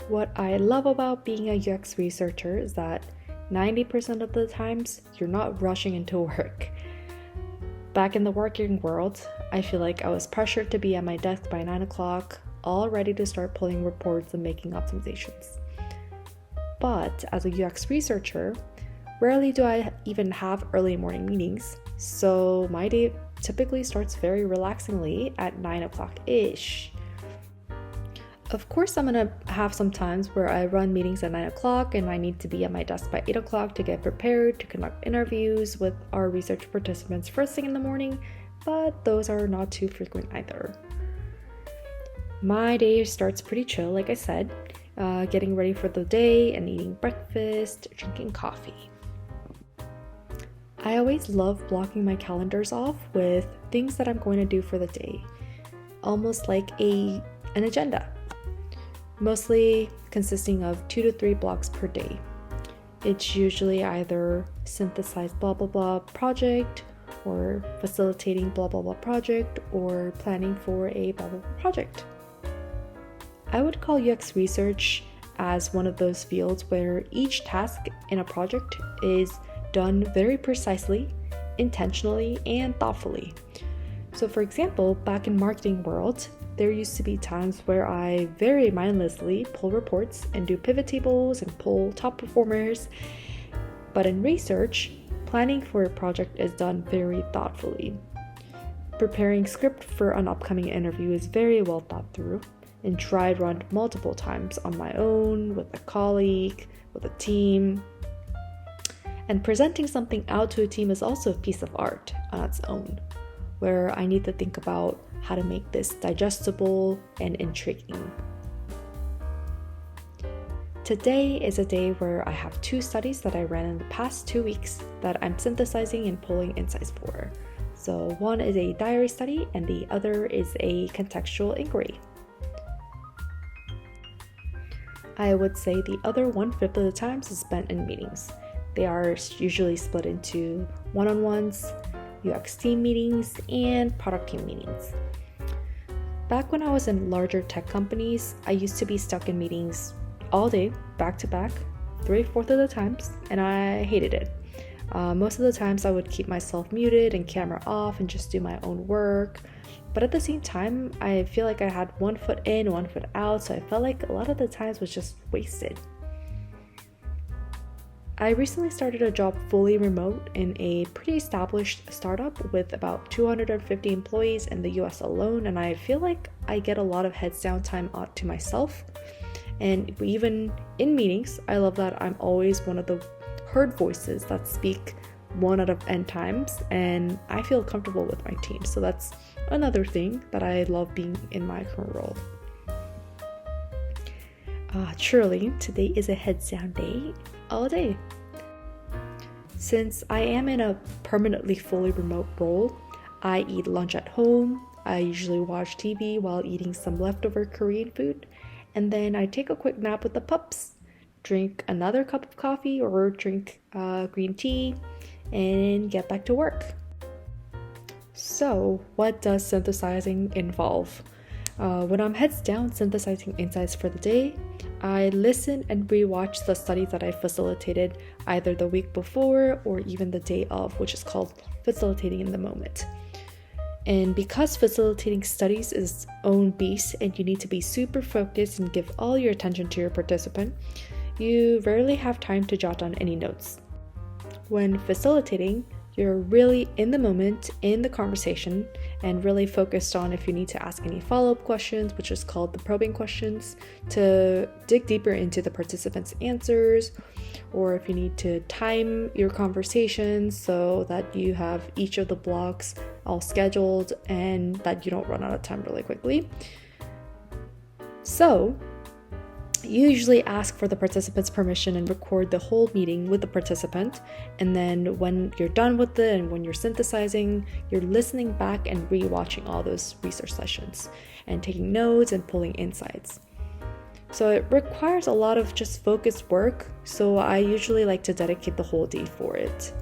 What I love about being a UX researcher is that 90% of the times you're not rushing into work. Back in the working world, I feel like I was pressured to be at my desk by 9 o'clock, all ready to start pulling reports and making optimizations. But as a UX researcher, rarely do I even have early morning meetings, so my day typically starts very relaxingly at 9 o'clock-ish. Of course, I'm gonna have some times where I run meetings at 9 o'clock and I need to be at my desk by 8 o'clock to get prepared to conduct interviews with our research participants first thing in the morning, but those are not too frequent either. My day starts pretty chill, like I said, getting ready for the day and eating breakfast, drinking coffee. I always love blocking my calendars off with things that I'm going to do for the day, almost like an agenda, mostly consisting of 2 to 3 blocks per day. It's usually either synthesize blah blah blah project, or facilitating blah blah blah project, or planning for a blah blah blah project. I would call UX research as one of those fields where each task in a project is done very precisely, intentionally, and thoughtfully. So for example, back in marketing world, there used to be times where I very mindlessly pull reports and do pivot tables and pull top performers. But in research, planning for a project is done very thoughtfully. Preparing script for an upcoming interview is very well thought through and tried run multiple times on my own, with a colleague, with a team. And presenting something out to a team is also a piece of art on its own, where I need to think about how to make this digestible and intriguing. Today is a day where I have 2 studies that I ran in the past 2 weeks that I'm synthesizing and pulling insights for. So one is a diary study and the other is a contextual inquiry. I would say the other 1/5 of the times is spent in meetings. They are usually split into one-on-ones, UX team meetings, and product team meetings. Back when I was in larger tech companies, I used to be stuck in meetings all day, back to back, 3/4 of the times, and I hated it. Most of the times I would keep myself muted and camera off and just do my own work. But at the same time, I feel like I had 1 foot in, 1 foot out, so I felt like a lot of the times was just wasted. I recently started a job fully remote in a pretty established startup with about 250 employees in the US alone, and I feel like I get a lot of heads down time out to myself. And even in meetings, I love that I'm always one of the heard voices that speak 1 out of n times, and I feel comfortable with my team. So that's another thing that I love being in my current role. Surely, today is a heads down day all day. Since I am in a permanently fully remote role, I eat lunch at home. I usually watch TV while eating some leftover Korean food, and then I take a quick nap with the pups, drink another cup of coffee or drink green tea, and get back to work. So, what does synthesizing involve? When I'm heads down synthesizing insights for the day, I listen and rewatch the studies that I facilitated either the week before or even the day of, which is called facilitating in the moment. And because facilitating studies is its own beast and you need to be super focused and give all your attention to your participant, you rarely have time to jot down any notes. When facilitating, you're really in the moment, in the conversation, and really focused on if you need to ask any follow-up questions, which is called the probing questions, to dig deeper into the participants' answers, or if you need to time your conversations so that you have each of the blocks all scheduled and that you don't run out of time really quickly. So, you usually ask for the participant's permission and record the whole meeting with the participant, and then when you're done with it and when you're synthesizing, you're listening back and re-watching all those research sessions and taking notes and pulling insights. So it requires a lot of just focused work, so I usually like to dedicate the whole day for it.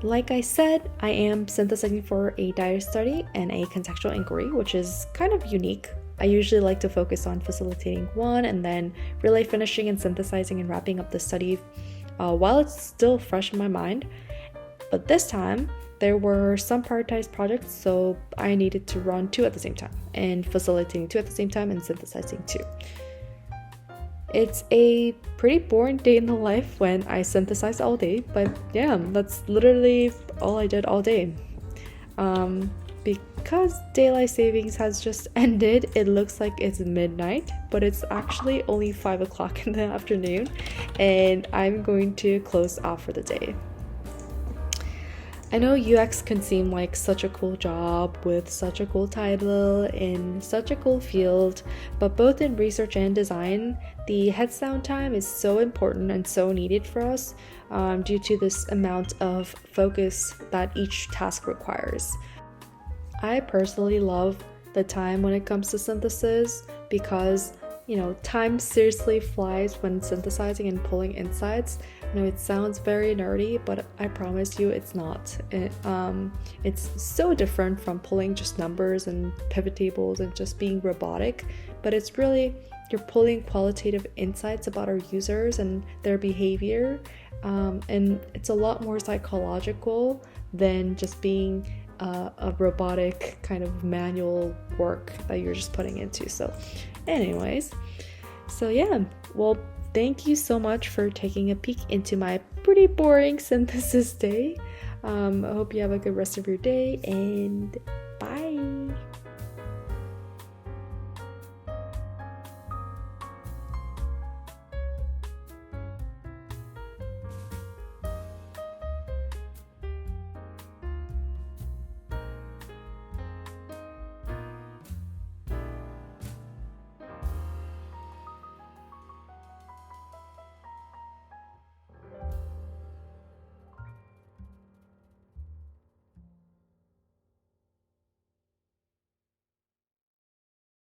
Like I said, I am synthesizing for a data study and a contextual inquiry, which is kind of unique. I usually like to focus on facilitating one and then really finishing and synthesizing and wrapping up the study while it's still fresh in my mind. But this time, there were some prioritized projects, so I needed to run two at the same time, and facilitating two at the same time and synthesizing two. It's a pretty boring day in the life when I synthesize all day, but yeah, that's literally all I did all day. Because daylight savings has just ended, it looks like it's midnight, but it's actually only 5 o'clock in the afternoon, and I'm going to close off for the day. I know UX can seem like such a cool job with such a cool title in such a cool field, but both in research and design, the heads down time is so important and so needed for us due to this amount of focus that each task requires. I personally love the time when it comes to synthesis because, time seriously flies when synthesizing and pulling insights. I know it sounds very nerdy, but I promise you it's not. It's so different from pulling just numbers and pivot tables and just being robotic, but it's really, you're pulling qualitative insights about our users and their behavior, and it's a lot more psychological than just being a robotic kind of manual work that you're just putting into. So anyways, thank you so much for taking a peek into my pretty boring synthesis day. I hope you have a good rest of your day, and bye.